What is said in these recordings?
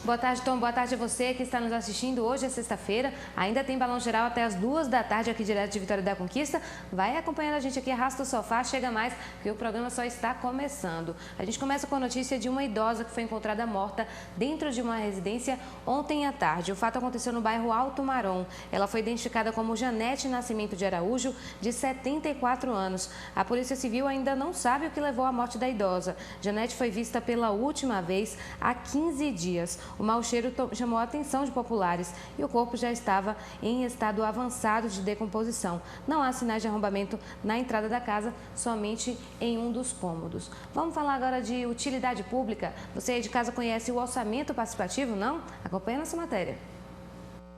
Boa tarde, Tom. Boa tarde a você que está nos assistindo. Hoje é sexta-feira, ainda tem Balão Geral até as 2 da tarde aqui direto de Vitória da Conquista. Vai acompanhando a gente aqui, arrasta o sofá, chega mais, porque o programa só está começando. A gente começa com a notícia de uma idosa que foi encontrada morta dentro de uma residência ontem à tarde. O fato aconteceu no bairro Alto Marom. Ela foi identificada como Janete Nascimento de Araújo, de 74 anos. A Polícia Civil ainda não sabe o que levou à morte da idosa. Janete foi vista pela última vez há 15 dias. O mau cheiro chamou a atenção de populares e o corpo já estava em estado avançado de decomposição. Não há sinais de arrombamento na entrada da casa, somente em um dos cômodos. Vamos falar agora de utilidade pública. Você aí de casa conhece o orçamento participativo, não? Acompanhe nossa matéria.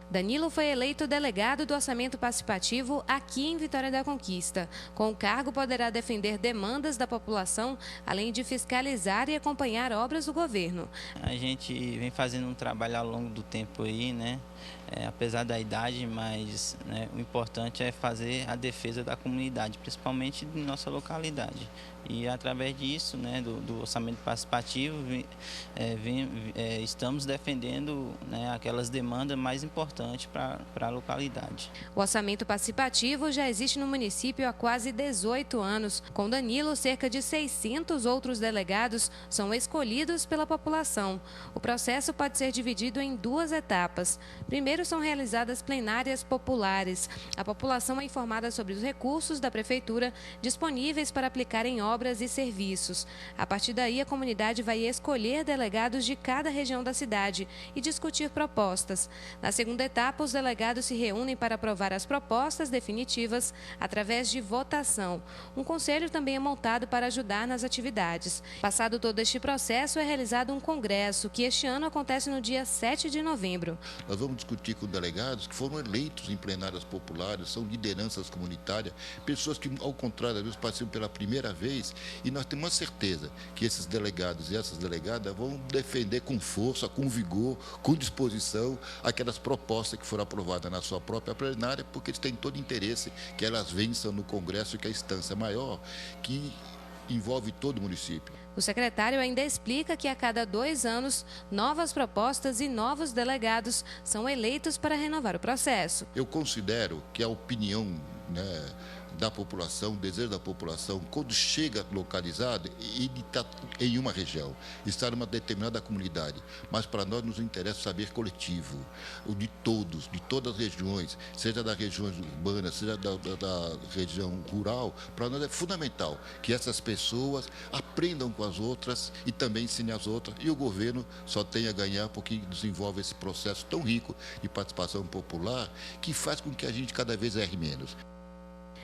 Danilo foi eleito delegado do Orçamento Participativo aqui em Vitória da Conquista. Com o cargo, poderá defender demandas da população, além de fiscalizar e acompanhar obras do governo. A gente vem fazendo um trabalho ao longo do tempo aí, né? Apesar da idade, mas né, o importante é fazer a defesa da comunidade, principalmente de nossa localidade. E através disso, né, do orçamento participativo, estamos defendendo né, aquelas demandas mais importantes para a localidade. O orçamento participativo já existe no município há quase 18 anos. Com Danilo, cerca de 600 outros delegados são escolhidos pela população. O processo pode ser dividido em 2 etapas. Primeiro são realizadas plenárias populares. A população é informada sobre os recursos da prefeitura disponíveis para aplicar em obras e serviços. A partir daí, a comunidade vai escolher delegados de cada região da cidade e discutir propostas. Na segunda etapa, os delegados se reúnem para aprovar as propostas definitivas através de votação. Um conselho também é montado para ajudar nas atividades. Passado todo este processo, é realizado um congresso, que este ano acontece no dia 7 de novembro. Nós vamos discutir com delegados que foram eleitos em plenárias populares, são lideranças comunitárias, pessoas que, ao contrário, às vezes participam pela primeira vez, e nós temos uma certeza que esses delegados e essas delegadas vão defender com força, com vigor, com disposição, aquelas propostas que foram aprovadas na sua própria plenária, porque eles têm todo interesse que elas vençam no Congresso, que é a instância maior, que envolve todo o município. O secretário ainda explica que a cada 2 anos, novas propostas e novos delegados são eleitos para renovar o processo. Eu considero que a opinião da população, o desejo da população, quando chega localizado, ele está em uma região, está numa determinada comunidade. Mas para nós nos interessa saber coletivo, o de todos, de todas as regiões, seja das regiões urbanas, seja da região rural. Para nós é fundamental que essas pessoas aprendam com as outras e também ensinem as outras. E o governo só tem a ganhar porque desenvolve esse processo tão rico de participação popular que faz com que a gente cada vez erre menos.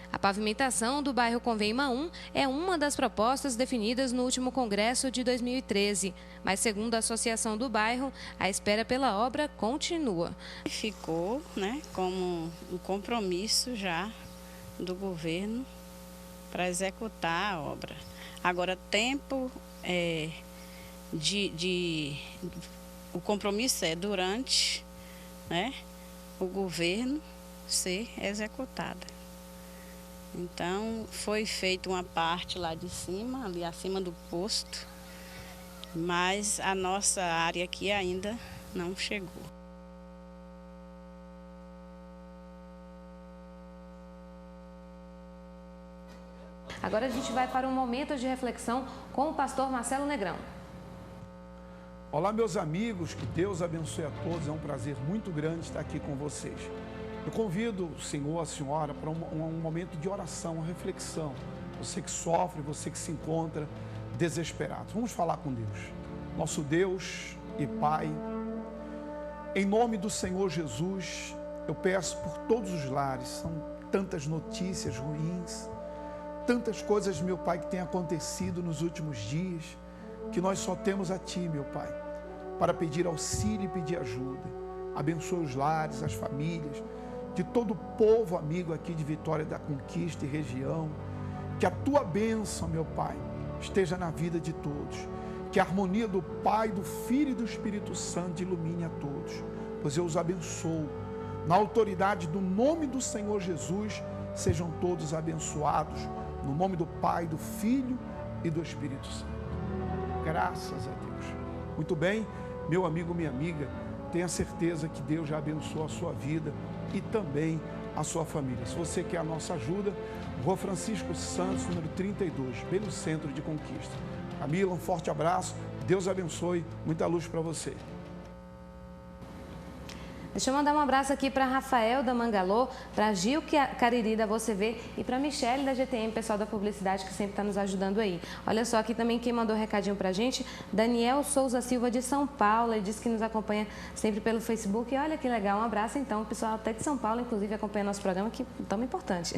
A pavimentação do bairro Convema 1 é uma das propostas definidas no último congresso de 2013. Mas, segundo a Associação do Bairro, a espera pela obra continua. Ficou como um compromisso já do governo para executar a obra. Agora, tempo o compromisso é durante o governo ser executada. Então, foi feita uma parte lá de cima, ali acima do posto, mas a nossa área aqui ainda não chegou. Agora a gente vai para um momento de reflexão com o pastor Marcelo Negrão. Olá, meus amigos, que Deus abençoe a todos, é um prazer muito grande estar aqui com vocês. Eu convido o senhor, a senhora, para um momento de oração, uma reflexão. Você que sofre, você que se encontra desesperado. Vamos falar com Deus. Nosso Deus e Pai, em nome do Senhor Jesus, eu peço por todos os lares, são tantas notícias ruins, tantas coisas, meu Pai, que têm acontecido nos últimos dias, que nós só temos a Ti, meu Pai, para pedir auxílio e pedir ajuda. Abençoa os lares, as famílias, de todo o povo amigo aqui de Vitória da Conquista e região, que a Tua bênção, meu Pai, esteja na vida de todos, que a harmonia do Pai, do Filho e do Espírito Santo ilumine a todos, pois eu os abençoo, na autoridade do nome do Senhor Jesus, sejam todos abençoados, no nome do Pai, do Filho e do Espírito Santo. Graças a Deus. Muito bem, Meu amigo, minha amiga, tenha certeza que Deus já abençoou a sua vida e também a sua família. Se você quer a nossa ajuda, Rua Francisco Santos, número 32, bem no centro de Conquista. Camila, um forte abraço, Deus abençoe, muita luz para você. Deixa eu mandar um abraço aqui para Rafael da Mangalô, para Gil Cariri da Você Vê e para Michele da GTM, pessoal da publicidade que sempre está nos ajudando aí. Olha só, aqui também quem mandou um recadinho para a gente, Daniel Souza Silva de São Paulo, ele disse que nos acompanha sempre pelo Facebook. E olha que legal, um abraço então, o pessoal até de São Paulo, inclusive, acompanha nosso programa, que é tão importante.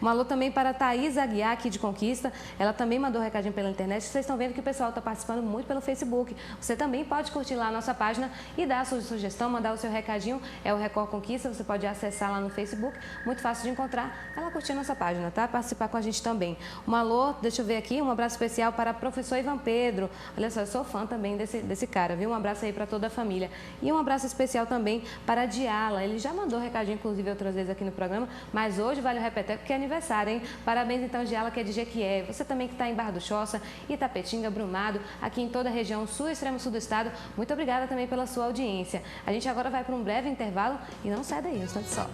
Um alô também para a Thaís Aguiar, aqui de Conquista, ela também mandou um recadinho pela internet. Vocês estão vendo que o pessoal está participando muito pelo Facebook. Você também pode curtir lá a nossa página e dar a sua sugestão, mandar o seu recadinho. É o Record Conquista, você pode acessar lá no Facebook, muito fácil de encontrar, ela curtir a nossa página, tá? Participar com a gente também. Um alô, deixa eu ver aqui, um abraço especial para o professor Ivan Pedro. Olha só, eu sou fã também desse cara, viu? Um abraço aí para toda a família. E um abraço especial também para a Diala, ele já mandou recadinho, inclusive, outras vezes aqui no programa, mas hoje vale o repeteco porque é aniversário, hein? Parabéns então, Diala, que é de Jequié. Você também que está em Barra do Choça, Itapetinga, Brumado, aqui em toda a região sul e extremo sul do estado, muito obrigada também pela sua audiência. A gente agora vai para um breve intervalo e não sai daí, um instante só.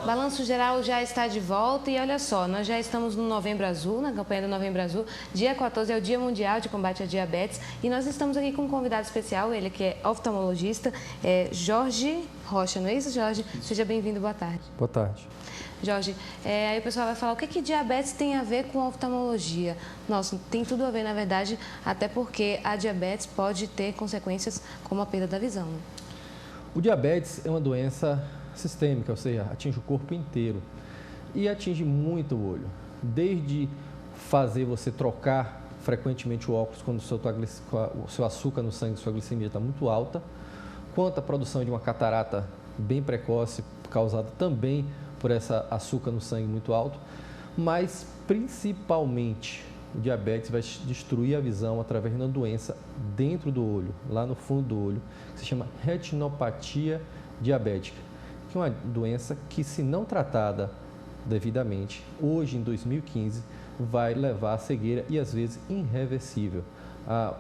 Balanço Geral já está de volta e olha só, nós já estamos no Novembro Azul, na campanha do Novembro Azul. Dia 14 é o Dia Mundial de Combate à Diabetes e nós estamos aqui com um convidado especial, ele que é oftalmologista, Jorge Rocha, não é isso, Jorge? Seja bem-vindo, boa tarde. Boa tarde. Jorge, aí o pessoal vai falar, o que diabetes tem a ver com oftalmologia? Nossa, tem tudo a ver, na verdade, até porque a diabetes pode ter consequências como a perda da visão. Né? O diabetes é uma doença sistêmica, ou seja, atinge o corpo inteiro e atinge muito o olho. Desde fazer você trocar frequentemente o óculos quando o seu açúcar no sangue, sua glicemia está muito alta, quanto a produção de uma catarata bem precoce, causada também por essa açúcar no sangue muito alto, mas principalmente o diabetes vai destruir a visão através de uma doença dentro do olho, lá no fundo do olho, que se chama retinopatia diabética, que é uma doença que, se não tratada devidamente, hoje em 2015, vai levar à cegueira e às vezes irreversível.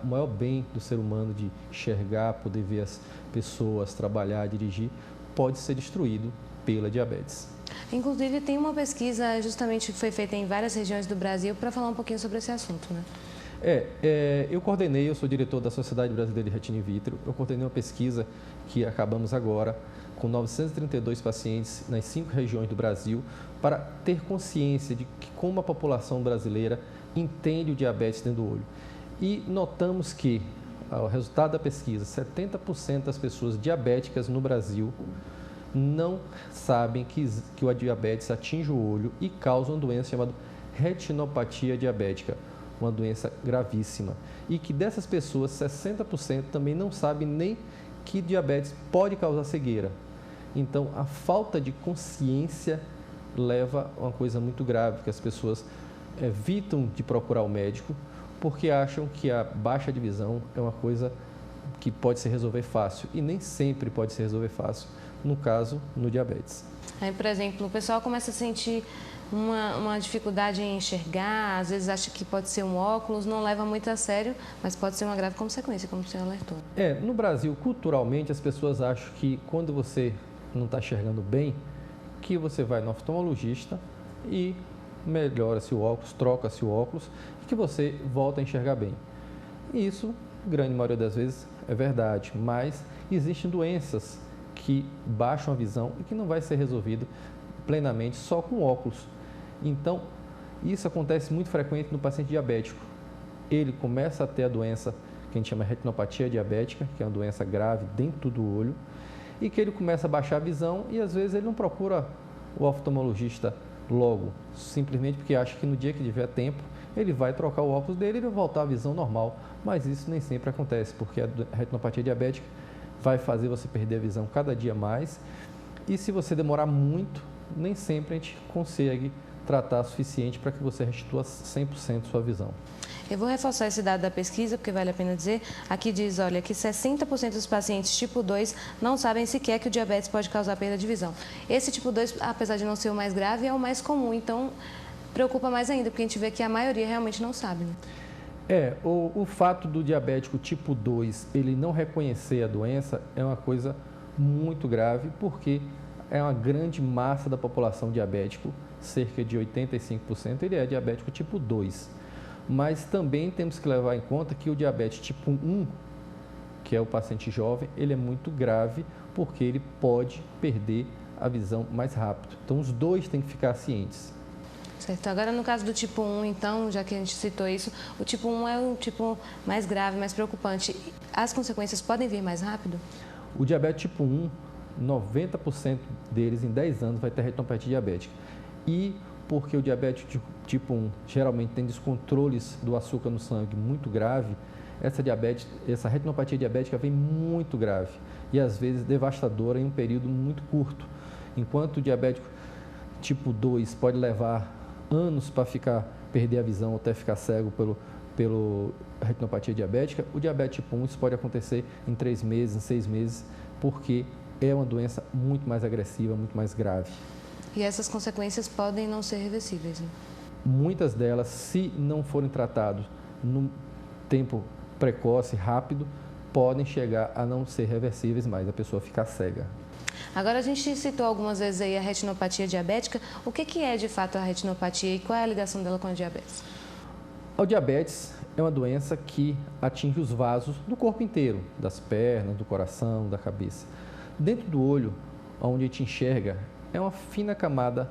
O maior bem do ser humano de enxergar, poder ver as pessoas, trabalhar, dirigir, pode ser destruído pela diabetes. Inclusive, tem uma pesquisa justamente que foi feita em várias regiões do Brasil para falar um pouquinho sobre esse assunto, né? Eu sou diretor da Sociedade Brasileira de Retina in Vitro, eu coordenei uma pesquisa que acabamos agora com 932 pacientes nas 5 regiões do Brasil para ter consciência de como a população brasileira entende o diabetes dentro do olho. E notamos que, ao resultado da pesquisa, 70% das pessoas diabéticas no Brasil não sabem que o diabetes atinge o olho e causa uma doença chamada retinopatia diabética, uma doença gravíssima. E que dessas pessoas, 60% também não sabem nem que diabetes pode causar cegueira. Então, a falta de consciência leva a uma coisa muito grave, que as pessoas evitam de procurar o médico porque acham que a baixa de visão é uma coisa que pode se resolver fácil e nem sempre pode se resolver fácil, no caso, no diabetes. Aí, por exemplo, o pessoal começa a sentir uma dificuldade em enxergar, às vezes acha que pode ser um óculos, não leva muito a sério, mas pode ser uma grave consequência, como o senhor alertou. No Brasil, culturalmente, as pessoas acham que quando você não está enxergando bem, que você vai no oftalmologista e melhora-se o óculos, troca-se o óculos e que você volta a enxergar bem. E isso, grande maioria das vezes, é verdade, mas existem doenças que baixam a visão e que não vai ser resolvido plenamente só com óculos. Então, isso acontece muito frequente no paciente diabético. Ele começa a ter a doença que a gente chama de retinopatia diabética, que é uma doença grave dentro do olho, e que ele começa a baixar a visão e às vezes ele não procura o oftalmologista logo, simplesmente porque acha que no dia que tiver tempo, ele vai trocar o óculos dele e vai voltar à visão normal. Mas isso nem sempre acontece, porque a retinopatia diabética vai fazer você perder a visão cada dia mais. E se você demorar muito, nem sempre a gente consegue tratar o suficiente para que você restitua 100% sua visão. Eu vou reforçar esse dado da pesquisa, porque vale a pena dizer. Aqui diz, olha, que 60% dos pacientes tipo 2 não sabem sequer que o diabetes pode causar perda de visão. Esse tipo 2, apesar de não ser o mais grave, é o mais comum, então preocupa mais ainda, porque a gente vê que a maioria realmente não sabe, né? O fato do diabético tipo 2, ele não reconhecer a doença é uma coisa muito grave, porque é uma grande massa da população diabético, cerca de 85%, ele é diabético tipo 2. Mas também temos que levar em conta que o diabetes tipo 1, que é o paciente jovem, ele é muito grave, porque ele pode perder a visão mais rápido. Então, os dois têm que ficar cientes. Certo. Agora, no caso do tipo 1, então, já que a gente citou isso, o tipo 1 é o tipo mais grave, mais preocupante. As consequências podem vir mais rápido? O diabetes tipo 1, 90% deles em 10 anos vai ter retinopatia diabética. E porque o diabetes tipo 1 geralmente tem descontroles do açúcar no sangue muito grave, essa retinopatia diabética vem muito grave e às vezes devastadora em um período muito curto. Enquanto o diabético tipo 2 pode levar anos para perder a visão ou até ficar cego pelo retinopatia diabética, o diabetes tipo 1 isso pode acontecer em 3 meses, em 6 meses, porque é uma doença muito mais agressiva, muito mais grave. E essas consequências podem não ser reversíveis, né? Muitas delas, se não forem tratados no tempo precoce, rápido, podem chegar a não ser reversíveis mais, a pessoa ficar cega. Agora, a gente citou algumas vezes aí a retinopatia diabética. O que é de fato a retinopatia e qual é a ligação dela com a diabetes? O diabetes é uma doença que atinge os vasos do corpo inteiro, das pernas, do coração, da cabeça. Dentro do olho, onde a gente enxerga, é uma fina camada,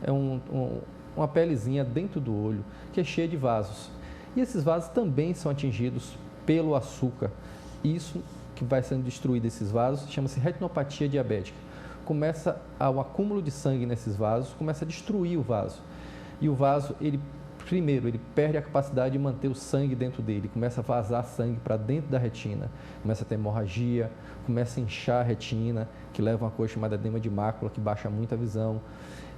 é uma pelezinha dentro do olho que é cheia de vasos. E esses vasos também são atingidos pelo açúcar. Isso que vai sendo destruído esses vasos chama-se retinopatia diabética. Começa o acúmulo de sangue nesses vasos, começa a destruir o vaso. E o vaso, primeiro, ele perde a capacidade de manter o sangue dentro dele, começa a vazar sangue para dentro da retina, começa a ter hemorragia, começa a inchar a retina, que leva a uma coisa chamada edema de mácula, que baixa muito a visão,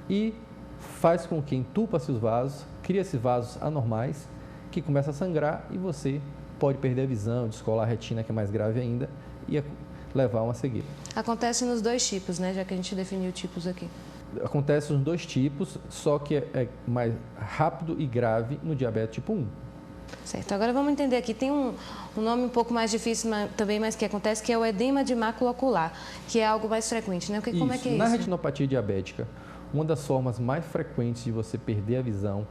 e faz com que entupa-se os vasos, cria-se vasos anormais, que começa a sangrar e você pode perder a visão, descolar a retina, que é mais grave ainda, e levar a uma cegueira. Acontece nos dois tipos, né? Já que a gente definiu tipos aqui. Acontece nos dois tipos, só que é mais rápido e grave no diabetes tipo 1. Certo. Agora vamos entender aqui. Tem um nome um pouco mais difícil também, mas que acontece, que é o edema de mácula ocular, que é algo mais frequente, né? Como é que é isso? Na retinopatia diabética, uma das formas mais frequentes de você perder a visão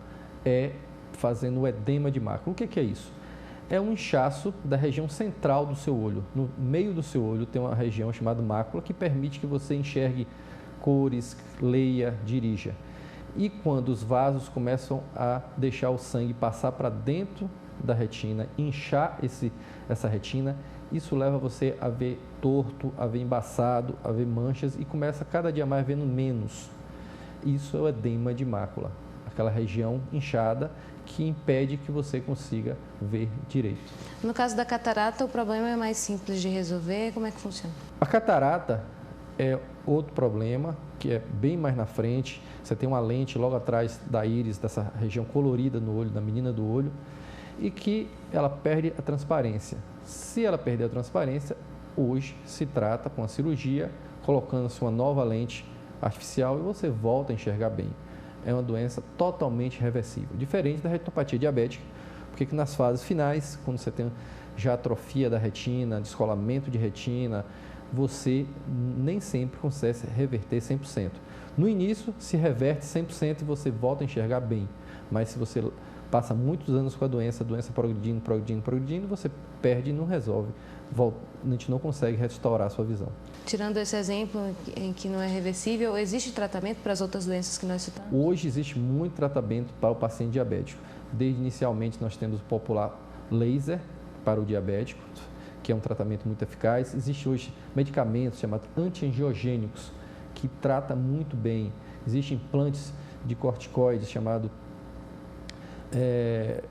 é fazendo o edema de mácula. O que é isso? É um inchaço da região central do seu olho. No meio do seu olho tem uma região chamada mácula que permite que você enxergue cores, leia, dirija. E quando os vasos começam a deixar o sangue passar para dentro da retina, inchar essa retina, isso leva você a ver torto, a ver embaçado, a ver manchas e começa cada dia mais vendo menos. Isso é o edema de mácula, aquela região inchada que impede que você consiga ver direito. No caso da catarata, o problema é mais simples de resolver. Como é que funciona? A catarata é outro problema, que é bem mais na frente. Você tem uma lente logo atrás da íris, dessa região colorida no olho, da menina do olho, e que ela perde a transparência. Se ela perder a transparência, hoje se trata com a cirurgia, colocando-se uma nova lente artificial e você volta a enxergar bem. É uma doença totalmente reversível, diferente da retinopatia diabética, porque nas fases finais, quando você tem já atrofia da retina, descolamento de retina, você nem sempre consegue reverter 100%. No início, se reverte 100% e você volta a enxergar bem, mas se você passa muitos anos com a doença progredindo, você perde e não resolve. A gente não consegue restaurar a sua visão. Tirando esse exemplo em que não é reversível, existe tratamento para as outras doenças que nós citamos? Hoje existe muito tratamento para o paciente diabético. Desde inicialmente nós temos o popular laser para o diabético, que é um tratamento muito eficaz. Existe hoje medicamentos chamados antiangiogênicos, que trata muito bem. Existem implantes de corticoides chamados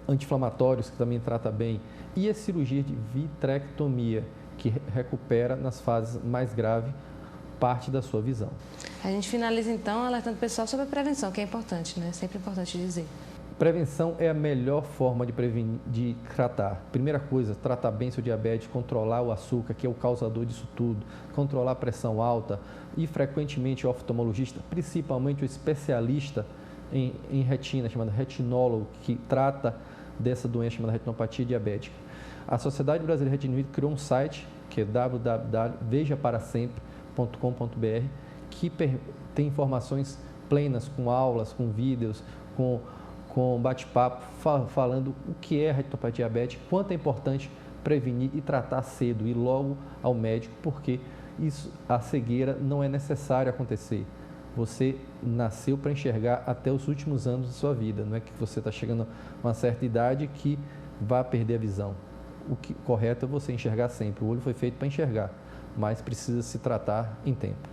anti-inflamatórios, que também trata bem. E a cirurgia de vitrectomia, que recupera nas fases mais graves parte da sua visão. A gente finaliza então alertando o pessoal sobre a prevenção, que é importante, né? Sempre importante dizer. Prevenção é a melhor forma de prevenir, de tratar. Primeira coisa, tratar bem seu diabetes, controlar o açúcar, que é o causador disso tudo, controlar a pressão alta e frequentemente o oftalmologista, principalmente o especialista em retina, chamado retinólogo, que trata dessa doença chamada retinopatia diabética. A Sociedade Brasileira de Retina criou um site, que é www.vejaparasempre.com.br, que tem informações plenas, com aulas, com vídeos, com bate-papo, falando o que é a retinopatia diabética, quanto é importante prevenir e tratar cedo, ir logo ao médico, porque a cegueira não é necessário acontecer. Você nasceu para enxergar até os últimos anos da sua vida, não é que você está chegando a uma certa idade que vai perder a visão. O correto é você enxergar sempre, o olho foi feito para enxergar, mas precisa se tratar em tempo.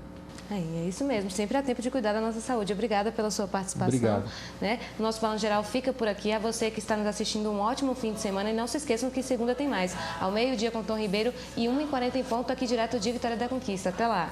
É isso mesmo, sempre há tempo de cuidar da nossa saúde. Obrigada pela sua participação. Obrigado. Né? O nosso Balanço Geral fica por aqui. A você que está nos assistindo, um ótimo fim de semana. E não se esqueçam que segunda tem mais. Ao meio-dia com Tom Ribeiro e 1h40 em ponto aqui direto de Vitória da Conquista. Até lá.